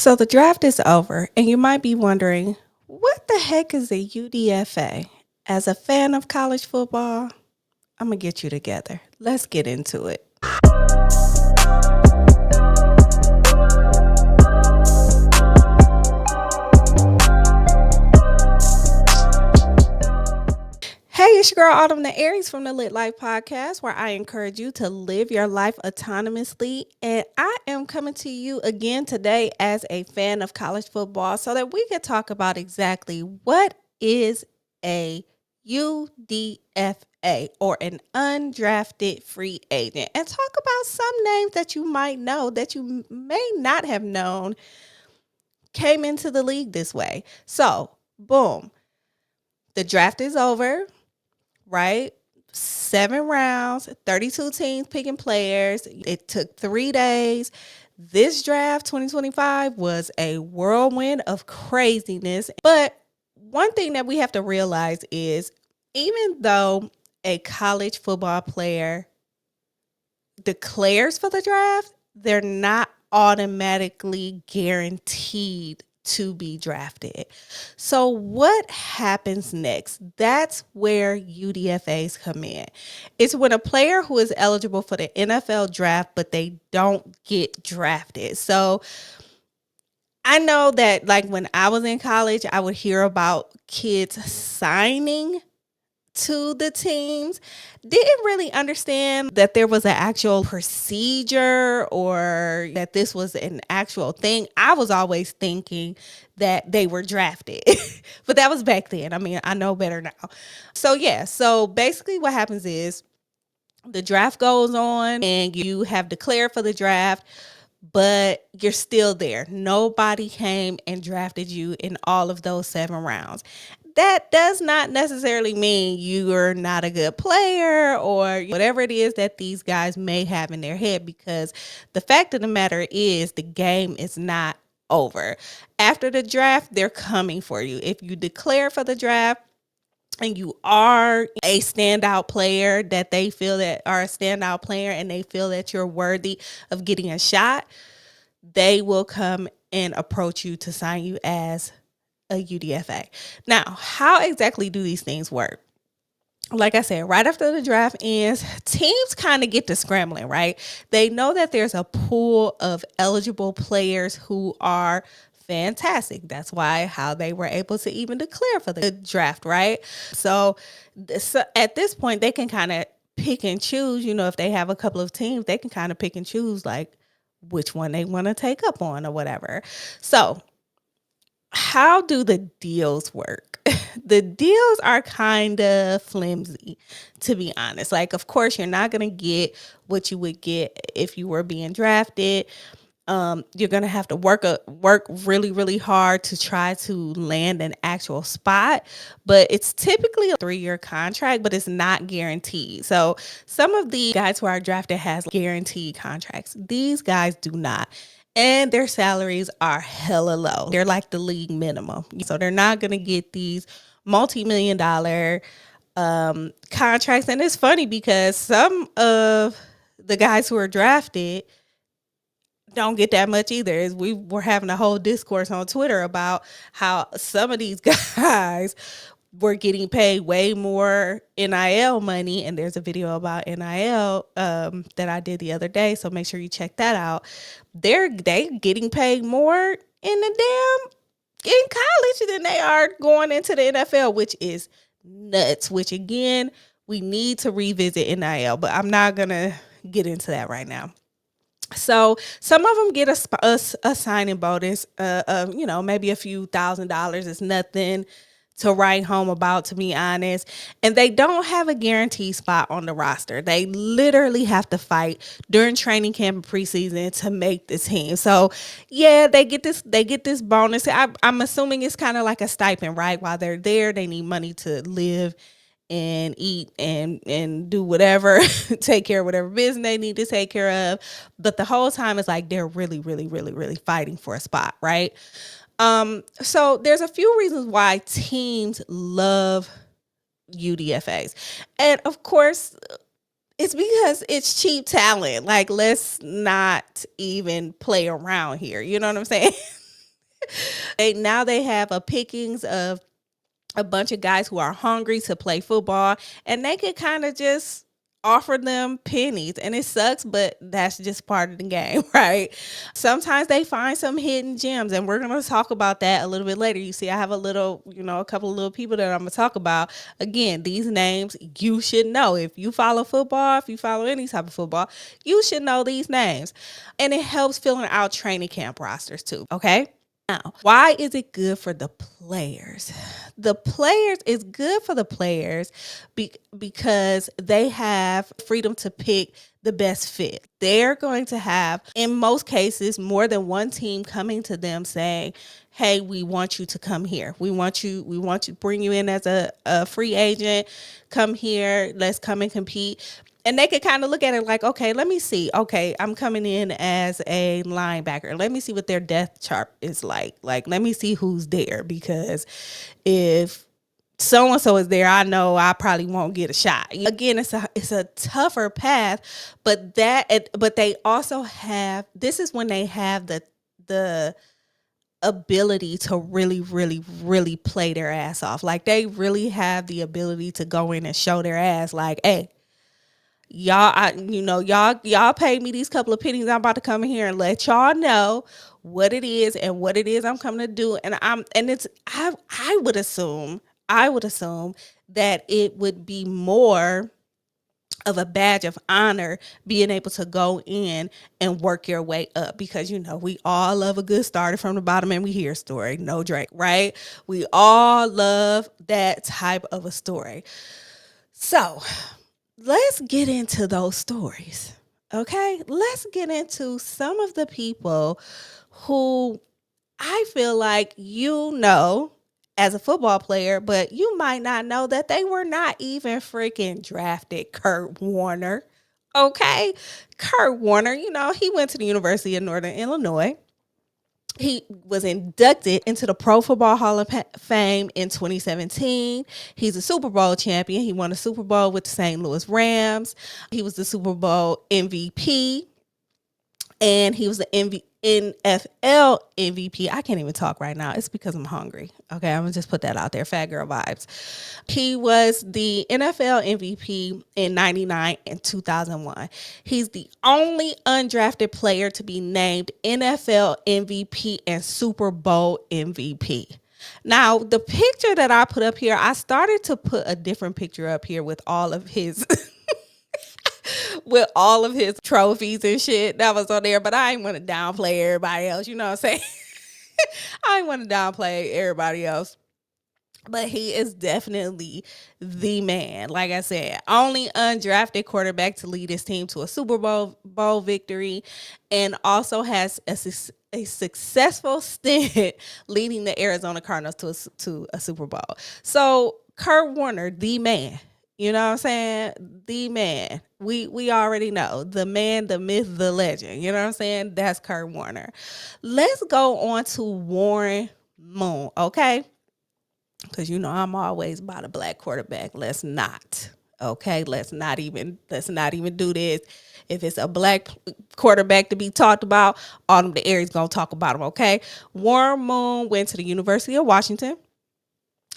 So the draft is over, and you might be wondering, what the heck is a UDFA? As a fan of college football, I'm going to get you together. Let's get into it. Hey, it's your girl Autumn the Aries from the Lit Life Podcast, where I encourage you to live your life autonomously. And I am coming to you again today as a fan of college football so that we can talk about exactly what is a UDFA or an undrafted free agent, and talk about some names that you might know that you may not have known came into the league this way. So, boom, the draft is over, right? 7 rounds, 32 teams picking players. It took 3 days. This draft 2025 was a whirlwind of craziness. But one thing that we have to realize is even though a college football player declares for the draft, they're not automatically guaranteed to be drafted. So what happens next? That's where UDFAs come in. It's when a player who is eligible for the NFL draft, but they don't get drafted. So I know that like when I was in college, I would hear about kids signing to the teams, didn't really understand that there was an actual procedure or that this was an actual thing. I was always thinking that they were drafted, but that was back then. I mean, I know better now. So basically what happens is the draft goes on and you have declared for the draft, but you're still there. Nobody came and drafted you in all of those 7 rounds. That does not necessarily mean you are not a good player or whatever it is that these guys may have in their head, because the fact of the matter is the game is not over. After the draft, they're coming for you. If you declare for the draft and you are a standout player that they feel that are a standout player and they feel that you're worthy of getting a shot, they will come and approach you to sign you as a UDFA. Now, how exactly do these things work? Like I said, right after the draft ends, teams kind of get to scrambling, right? They know that there's a pool of eligible players who are fantastic. That's why how they were able to even declare for the draft, right? So at this point, they can kind of pick and choose. If they have a couple of teams, they can kind of pick and choose like which one they want to take up on or whatever. So how do the deals work? The deals are kind of flimsy, to be honest. Like, of course, you're not going to get what you would get if you were being drafted. You're going to have to work really, really hard to try to land an actual spot. But it's typically a 3-year contract, but it's not guaranteed. So some of the guys who are drafted has guaranteed contracts. These guys do not. And their salaries are hella low. They're like the league minimum. So they're not going to get these multi-million-dollar contracts. And it's funny because some of the guys who are drafted don't get that much either. As we were having a whole discourse on Twitter about how some of these guys were getting paid way more NIL money, and there's a video about NIL that I did the other day, so make sure you check that out. They getting paid more in college than they are going into the NFL, which is nuts. Which again, we need to revisit NIL, but I'm not gonna get into that right now. So some of them get a signing bonus, maybe a few $1,000s. It's nothing to write home about, to be honest. And they don't have a guaranteed spot on the roster. They literally have to fight during training camp and preseason to make the team. So yeah, they get this bonus. I'm assuming it's kind of like a stipend, right? While they're there, they need money to live and eat and do whatever, take care of whatever business they need to take care of. But the whole time it's like they're really, really, really, really fighting for a spot, right? So there's a few reasons why teams love UDFAs. And of course, it's because it's cheap talent. Like, let's not even play around here. You know what I'm saying? Now they have a pickings of a bunch of guys who are hungry to play football, and they could kind of just offer them pennies, and it sucks, but that's just part of the game. Right? Sometimes they find some hidden gems, and we're going to talk about that a little bit later. You see, I have a couple of little people that I'm going to talk about. Again, these names you should know. If you follow football, if you follow any type of football, you should know these names. And it helps filling out training camp rosters too. Okay. Now, why is it good for the players? The players is good for the players because they have freedom to pick the best fit. They're going to have, in most cases, more than one team coming to them saying, hey, we want you to come here. We want to bring you in as a free agent. Come here. Let's come and compete. And they could kind of look at it like, okay, let me see. Okay, I'm coming in as a linebacker. Let me see what their depth chart is like. Like, let me see who's there, because if so-and-so is there, I know I probably won't get a shot. Again, it's a tougher path, but they also have, this is when they have the ability to really, really, really play their ass off. Like, they really have the ability to go in and show their ass like, hey, y'all paid me these couple of pennies. I'm about to come in here and let y'all know what it is and what it is I'm coming to do. And I would assume that it would be more of a badge of honor being able to go in and work your way up, because we all love a good starter from the bottom and we hear a story. No Drake, right? We all love that type of a story. So let's get into those stories. Okay, let's get into some of the people who I feel like as a football player, but you might not know that they were not even freaking drafted. Kurt Warner. Okay, Kurt Warner, he went to the University of Northern Illinois. He was inducted into the Pro Football Hall of Fame in 2017. He's a Super Bowl champion. He won a Super Bowl with the St. Louis Rams. He was the Super Bowl MVP. And he was the NFL MVP. I can't even talk right now. It's because I'm hungry. Okay, I'm going to just put that out there. Fat girl vibes. He was the NFL MVP in 99 and 2001. He's the only undrafted player to be named NFL MVP and Super Bowl MVP. Now, the picture that I put up here, I started to put a different picture up here with all of his with all of his trophies and shit that was on there, but I ain't want to downplay everybody else. You know what I'm saying? I ain't want to downplay everybody else. But he is definitely the man. Like I said, only undrafted quarterback to lead his team to a Super Bowl victory, and also has a successful stint leading the Arizona Cardinals to a Super Bowl. So Kurt Warner, the man. You know what I'm saying? The man. We already know. The man, the myth, the legend. You know what I'm saying? That's Kurt Warner. Let's go on to Warren Moon, okay? Because I'm always about a black quarterback. Let's not. Okay, let's not even do this. If it's a black quarterback to be talked about, all them the Aries gonna talk about him. Okay, Warren Moon went to the University of Washington.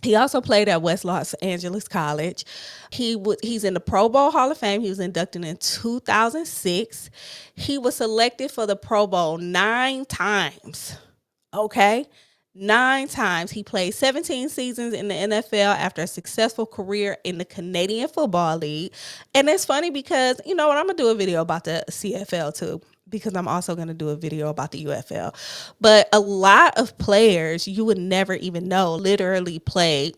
He also played at West Los Angeles College. He's in the Pro Bowl Hall of Fame. He was inducted in 2006. He was selected for the Pro Bowl 9 times. Okay. 9 times. He played 17 seasons in the NFL after a successful career in the Canadian Football League. And it's funny because, I'm going to do a video about the CFL too, because I'm also going to do a video about the UFL. But a lot of players you would never even know literally played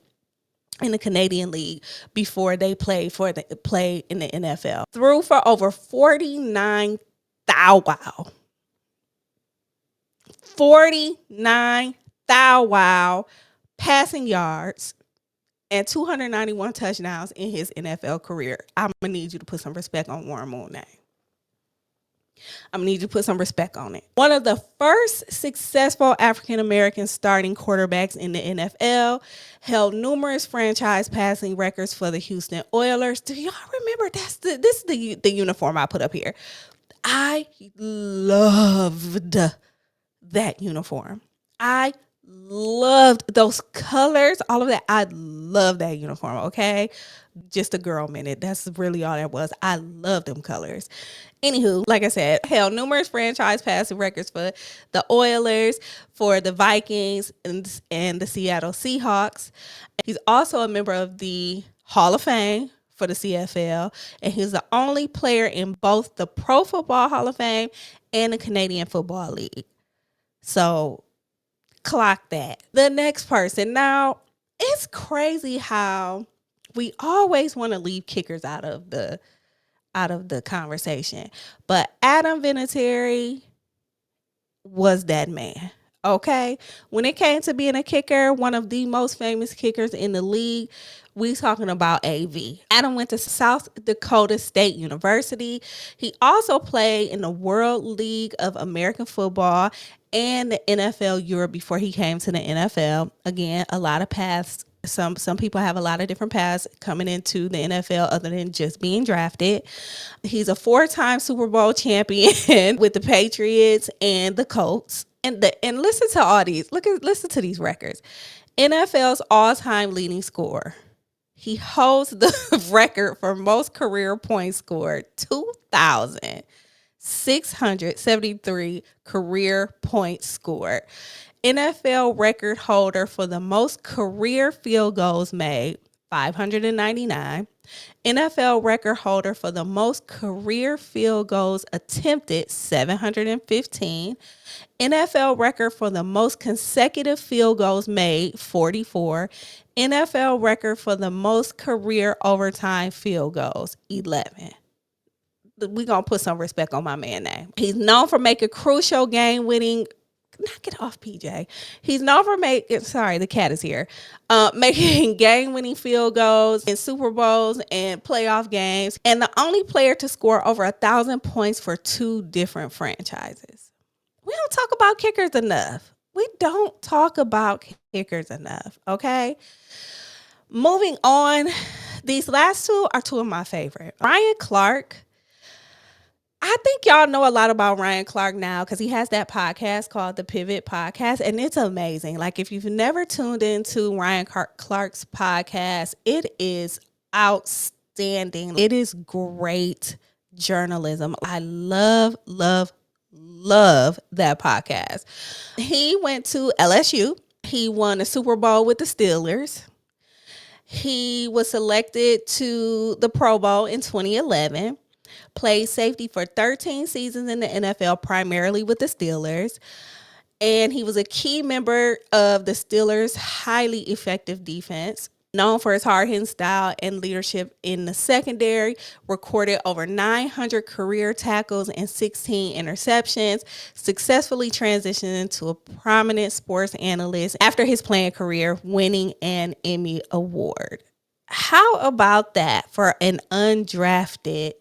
in the Canadian League before they play in the NFL. Threw for over 49 passing yards and 291 touchdowns in his NFL career. I'm going to need you to put some respect on Warren Moon's name. I'm going to need you to put some respect on it. One of the first successful African-American starting quarterbacks in the NFL, held numerous franchise passing records for the Houston Oilers. Do y'all remember? This is the uniform I put up here. I loved that uniform. I loved those colors, all of that. I love that uniform, okay? Just a girl minute. That's really all that was. I love them colors. Anywho, like I said, held numerous franchise passing records for the Oilers, for the Vikings, and the Seattle Seahawks. He's also a member of the Hall of Fame for the CFL, and he's the only player in both the Pro Football Hall of Fame and the Canadian Football League. So clock that. The next person. Now, it's crazy how we always want to leave kickers out of the conversation. But Adam Vinatieri was that man. Okay. When it came to being a kicker, one of the most famous kickers in the league, we talking about AV. Adam went to South Dakota State University. He also played in the World League of American Football and the NFL Europe before he came to the NFL. Again, a lot of paths. Some people have a lot of different paths coming into the NFL other than just being drafted. He's a 4-time Super Bowl champion with the Patriots and the Colts. And listen to all these. Listen to these records. NFL's all-time leading scorer. He holds the record for most career points scored, 2,673 career points scored. NFL record holder for the most career field goals made, 599. NFL record holder for the most career field goals attempted, 715. NFL record for the most consecutive field goals made, 44. NFL record for the most career overtime field goals, 11. We're going to put some respect on my man's name. He's known for making crucial game-winning. Knock it off, PJ. He's known for the cat is here. Making game-winning field goals in Super Bowls and playoff games. And the only player to score over 1,000 points for 2 different franchises. We don't talk about kickers enough. We don't talk about kickers enough, okay? Moving on, these last 2 are 2 of my favorite. Ryan Clark. I think y'all know a lot about Ryan Clark now because he has that podcast called the Pivot Podcast, and it's amazing. Like, if you've never tuned into Ryan Clark's podcast, it is outstanding. It is great journalism. I love that podcast. He went to LSU. He won a Super Bowl with the Steelers. He was selected to the Pro Bowl in 2011. Played safety for 13 seasons in the NFL, primarily with the Steelers. And he was a key member of the Steelers' highly effective defense. Known for his hard-hitting style and leadership in the secondary, recorded over 900 career tackles and 16 interceptions, successfully transitioned into a prominent sports analyst after his playing career, winning an Emmy Award. How about that for an undrafted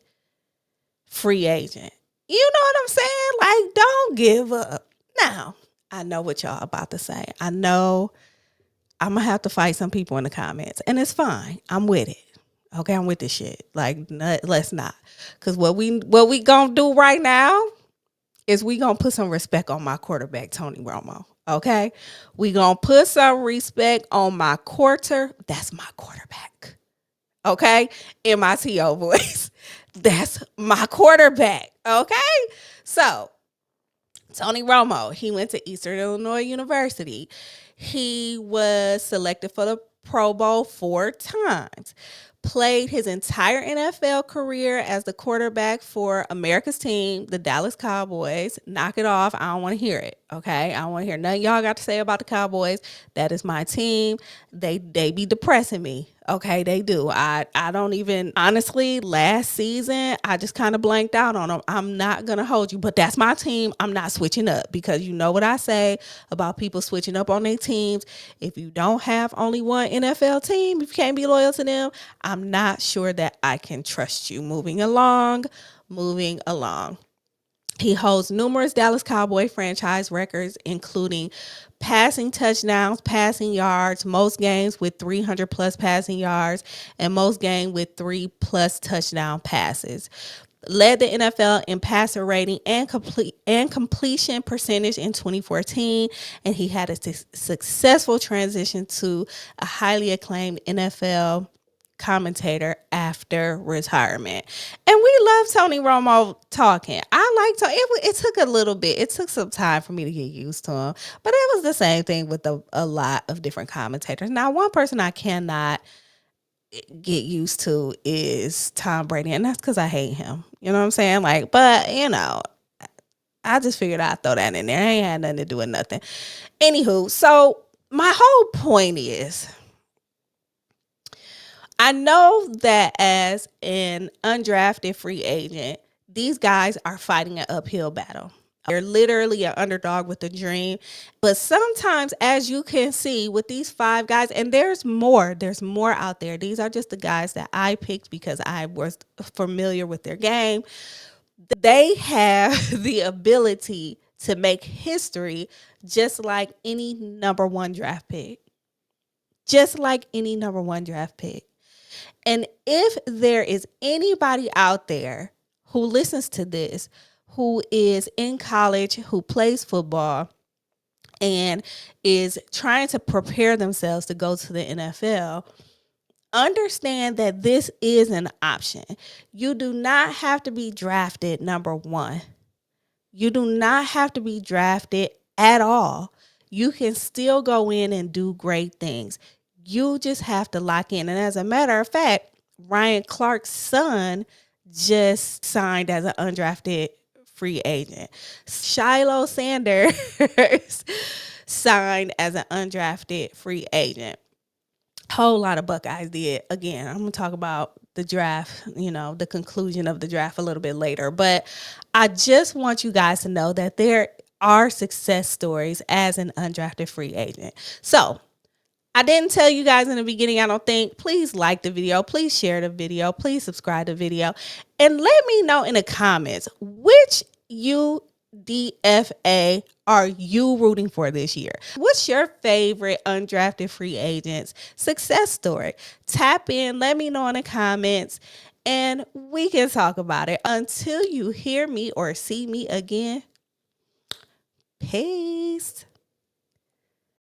free agent? You know what I'm saying? Like, don't give up. Now, I know what y'all about to say. I know I'm going to have to fight some people in the comments, and it's fine. I'm with it. Okay, I'm with this shit. Like, let's not. Because what we going to do right now is we going to put some respect on my quarterback, Tony Romo. Okay? We going to put some respect on my that's my quarterback. Okay? M-I-T-O voice. That's my quarterback. Okay? So, Tony Romo, he went to Eastern Illinois University. He was selected for the Pro Bowl 4 times. Played his entire NFL career as the quarterback for America's team, the Dallas Cowboys. Knock it off. I don't want to hear it. Okay? I don't want to hear nothing y'all got to say about the Cowboys. That is my team. They be depressing me. Okay, they do. I don't even, honestly, last season, I just kind of blanked out on them. I'm not going to hold you, but that's my team. I'm not switching up because you know what I say about people switching up on their teams. If you don't have only one NFL team, if you can't be loyal to them, I'm not sure that I can trust you. Moving along. He holds numerous Dallas Cowboy franchise records, including passing touchdowns, passing yards, most games with 300 plus passing yards, and most games with 3+ touchdown passes. led the NFL in passer rating and completion percentage in 2014, and he had a successful transition to a highly acclaimed NFL commentator after retirement. And we love Tony Romo talking. I like Tony. It took a little bit. It took some time for me to get used to him, but it was the same thing with a lot of different commentators. Now, one person I cannot get used to is Tom Brady, and that's because I hate him. You know what I'm saying? Like, but I just figured I'd throw that in there. I ain't had nothing to do with nothing. Anywho, so my whole point is, I know that as an undrafted free agent, these guys are fighting an uphill battle. They're literally an underdog with a dream. But sometimes, as you can see with these 5 guys, and there's more out there. These are just the guys that I picked because I was familiar with their game. They have the ability to make history just like any number 1 draft pick. Just like any number 1 draft pick. And if there is anybody out there who listens to this, who is in college, who plays football, and is trying to prepare themselves to go to the NFL, understand that this is an option. You do not have to be drafted number 1. You do not have to be drafted at all. You can still go in and do great things. You just have to lock in. And as a matter of fact, Ryan Clark's son just signed as an undrafted free agent. Shiloh Sanders signed as an undrafted free agent. Whole lot of Buckeyes did. Again, I'm going to talk about the draft, the conclusion of the draft a little bit later. But I just want you guys to know that there are success stories as an undrafted free agent. So I didn't tell you guys in the beginning, I don't think. Please like the video. Please share the video. Please subscribe to the video. And let me know in the comments which UDFA are you rooting for this year? What's your favorite undrafted free agents success story? Tap in. Let me know in the comments. And we can talk about it. Until you hear me or see me again, peace.